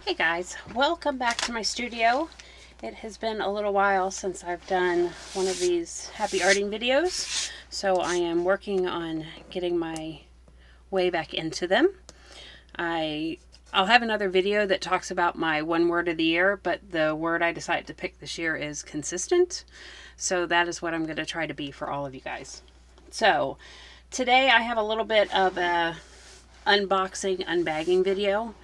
Hey guys, welcome back to my studio. It has been a little while since I've done one of these happy arting videos, so I am working on getting my way back into them. I'll have another video that talks about my one word of the year, but the word I decided to pick this year is consistent. So that is what I'm going to try to be for all of you guys. So today I have a little bit of a unboxing, unbagging video.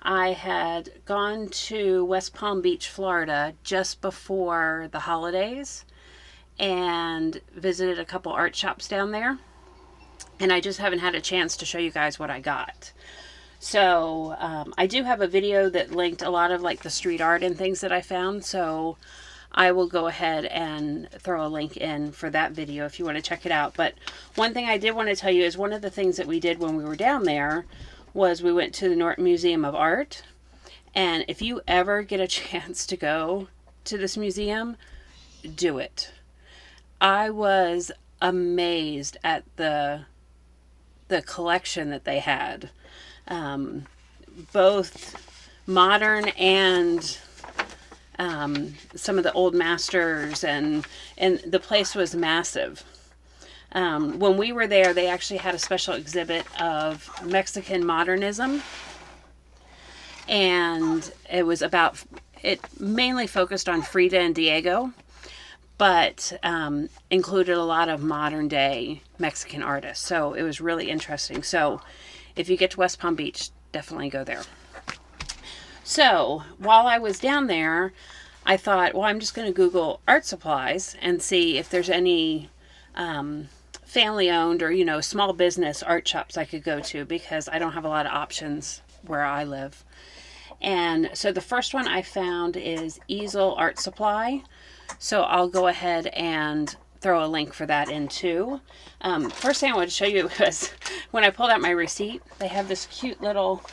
I had gone to West Palm Beach, Florida just before the holidays and visited a couple art shops down there. And I just haven't had a chance to show you guys what I got. So I do have a video that linked a lot of like the street art and things that I found. So I will go ahead and throw a link in for that video if you want to check it out. But one thing I did want to tell you is one of the things that we did when we were down there was we went to the Norton Museum of Art. And if you ever get a chance to go to this museum, do it. I was amazed at the collection that they had. Both modern and some of the old masters, and the place was massive. When we were there, they actually had a special exhibit of Mexican modernism, and it mainly focused on Frida and Diego, but included a lot of modern day Mexican artists. So it was really interesting. So if you get to West Palm Beach, definitely go there. So while I was down there, I thought, well, I'm just going to Google art supplies and see if there's any family-owned or, small business art shops I could go to, because I don't have a lot of options where I live. And so the first one I found is Easel Art Supply. So I'll go ahead and throw a link for that in too. First thing I wanted to show you was when I pulled out my receipt, they have this cute little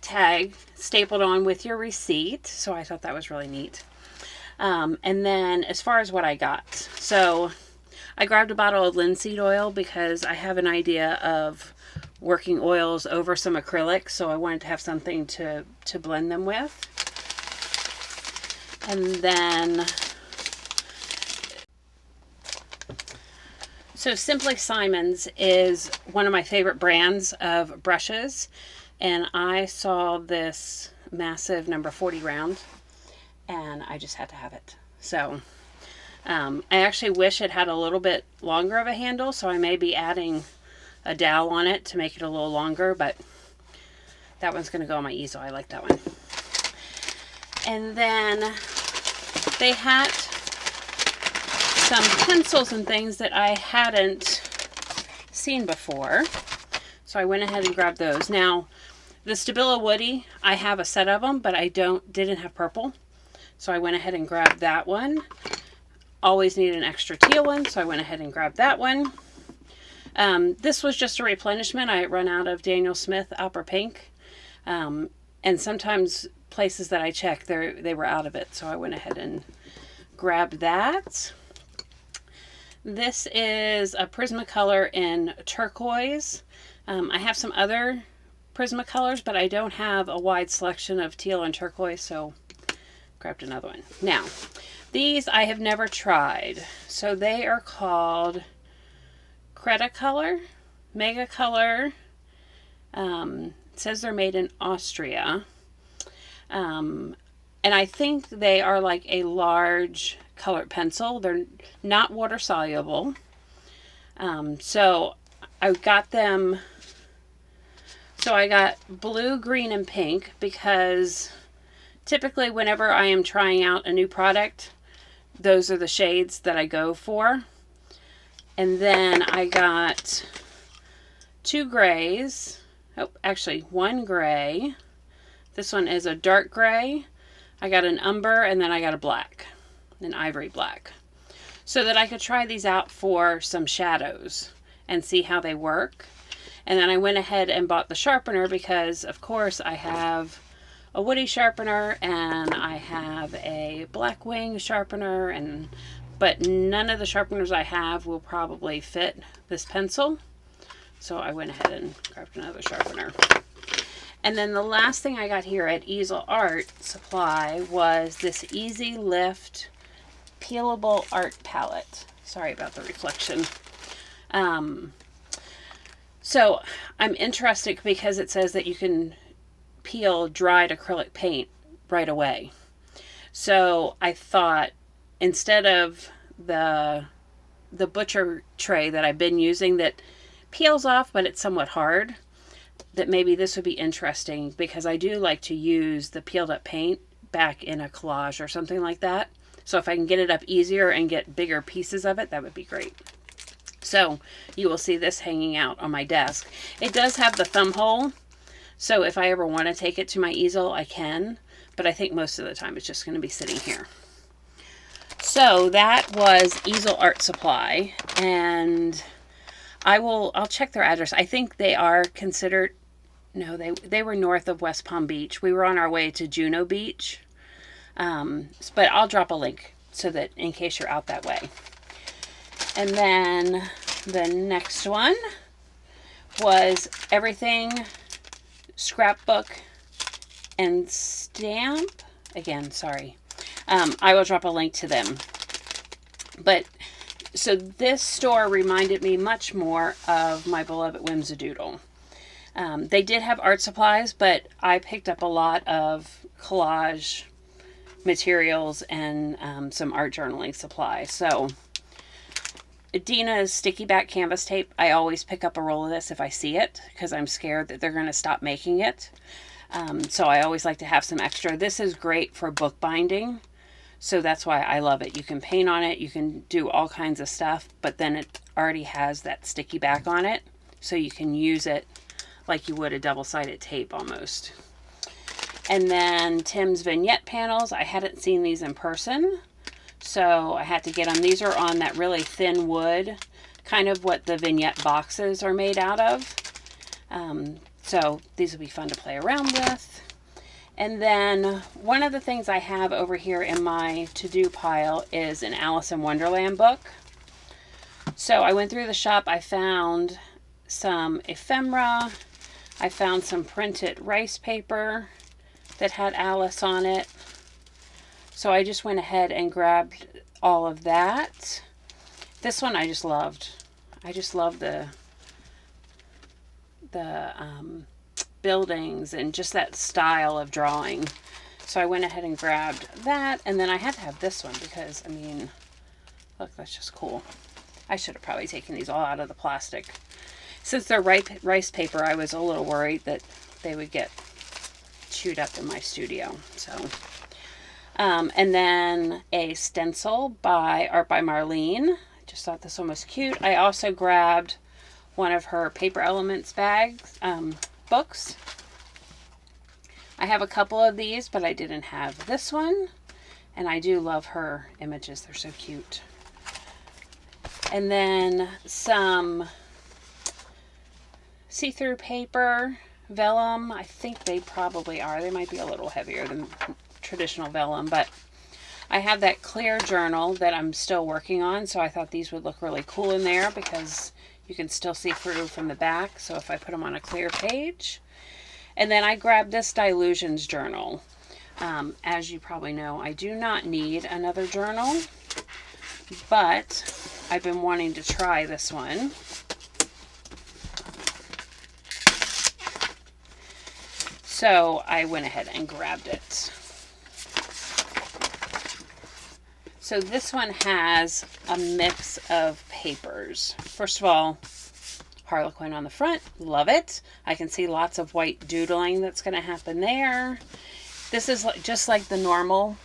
tag stapled on with your receipt. So I thought that was really neat. And then as far as what I got, so I grabbed a bottle of linseed oil because I have an idea of working oils over some acrylic, so I wanted to have something to blend them with. And then, so Simply Simon's is one of my favorite brands of brushes, and I saw this massive number 40 round, and I just had to have it. So I actually wish it had a little bit longer of a handle, so I may be adding a dowel on it to make it a little longer, but that one's going to go on my easel. I like that one. And then they had some pencils and things that I hadn't seen before, so I went ahead and grabbed those. Now, the Stabilo Woody, I have a set of them, but I didn't have purple, so I went ahead and grabbed that one. Always need an extra teal one, so I went ahead and grabbed that one. This was just a replenishment. I had run out of Daniel Smith Opera Pink, and sometimes places that I checked, they were out of it, so I went ahead and grabbed that. This is a Prismacolor in Turquoise. I have some other Prismacolors, but I don't have a wide selection of teal and turquoise, so grabbed another one. Now, these I have never tried. So they are called Cretacolor, Megacolor. It says they're made in Austria. And I think they are like a large colored pencil. They're not water soluble. So I got them. So I got blue, green, and pink because typically whenever I am trying out a new product, those are the shades that I go for. And then I got two grays. Oh, actually one gray. This one is a dark gray. I got an umber, and then I got a black, an ivory black, so that I could try these out for some shadows and see how they work. And then I went ahead and bought the sharpener because, of course, I have a woody sharpener and I have a black wing sharpener, but none of the sharpeners I have will probably fit this pencil. So I went ahead and grabbed another sharpener. And then the last thing I got here at Easel Art Supply was this Easy Lift Peelable Art Palette. Sorry about the reflection. So I'm interested because it says that you can peel dried acrylic paint right away. So I thought instead of the butcher tray that I've been using that peels off, but it's somewhat hard, that maybe this would be interesting because I do like to use the peeled up paint back in a collage or something like that. So if I can get it up easier and get bigger pieces of it, that would be great. So you will see this hanging out on my desk. It does have the thumb hole, so if I ever want to take it to my easel, I can, but I think most of the time it's just going to be sitting here. So that was Easel Art Supply, and I'll check their address. I think they are considered, no, they were north of West Palm Beach. We were on our way to Juno Beach, but I'll drop a link so that in case you're out that way. And then the next one was everything Scrapbook and Stamp. Again, sorry. I will drop a link to them. But so this store reminded me much more of my beloved Whimsidoodle. They did have art supplies, but I picked up a lot of collage materials and some art journaling supplies. So Dina's sticky back canvas tape, I always pick up a roll of this if I see it because I'm scared that they're going to stop making it. So I always like to have some extra. This is great for bookbinding, so that's why I love it. You can paint on it, you can do all kinds of stuff, but then it already has that sticky back on it, so you can use it like you would a double-sided tape almost. And then Tim's Vignette Panels. I hadn't seen these in person, so I had to get them. These are on that really thin wood, kind of what the vignette boxes are made out of. So these will be fun to play around with. And then one of the things I have over here in my to-do pile is an Alice in Wonderland book. So I went through the shop. I found some ephemera. I found some printed rice paper that had Alice on it. So I just went ahead and grabbed all of that. This one I just loved. I just love the buildings and just that style of drawing. So I went ahead and grabbed that, and then I had to have this one because, I mean, look, that's just cool. I should have probably taken these all out of the plastic. Since they're rice paper, I was a little worried that they would get chewed up in my studio. So, and then a stencil by Art by Marlene. I just thought this one was cute. I also grabbed one of her Paper Elements bags, books. I have a couple of these, but I didn't have this one. And I do love her images. They're so cute. And then some see-through paper, vellum. I think they probably are. They might be a little heavier than traditional vellum, but I have that clear journal that I'm still working on, so I thought these would look really cool in there because you can still see through from the back, so if I put them on a clear page. And then I grabbed this Dilutions Journal. As you probably know, I do not need another journal, but I've been wanting to try this one. So I went ahead and grabbed it. So this one has a mix of papers. First of all, Harlequin on the front, love it. I can see lots of white doodling that's going to happen there. This is just like the normal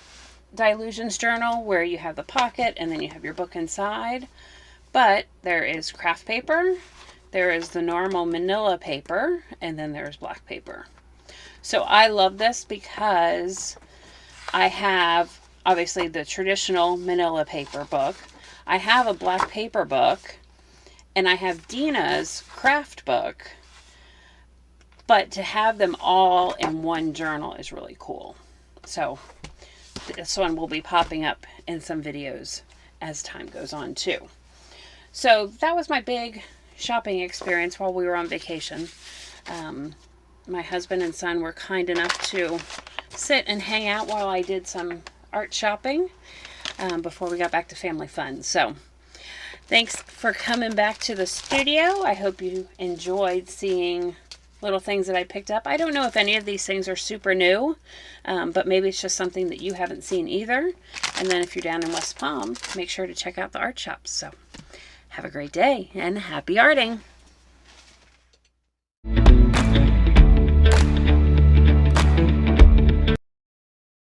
Dilutions Journal where you have the pocket and then you have your book inside. But there is craft paper, there is the normal manila paper, and then there's black paper. So I love this because I have obviously the traditional manila paper book. I have a black paper book, and I have Dina's craft book. But to have them all in one journal is really cool. So this one will be popping up in some videos as time goes on too. So that was my big shopping experience while we were on vacation. my husband and son were kind enough to sit and hang out while I did some art shopping before we got back to family fun. So thanks for coming back to the studio. I hope you enjoyed seeing little things that I picked up. I don't know if any of these things are super new, but maybe it's just something that you haven't seen either. And then if you're down in West Palm, make sure to check out the art shops. So have a great day and happy arting.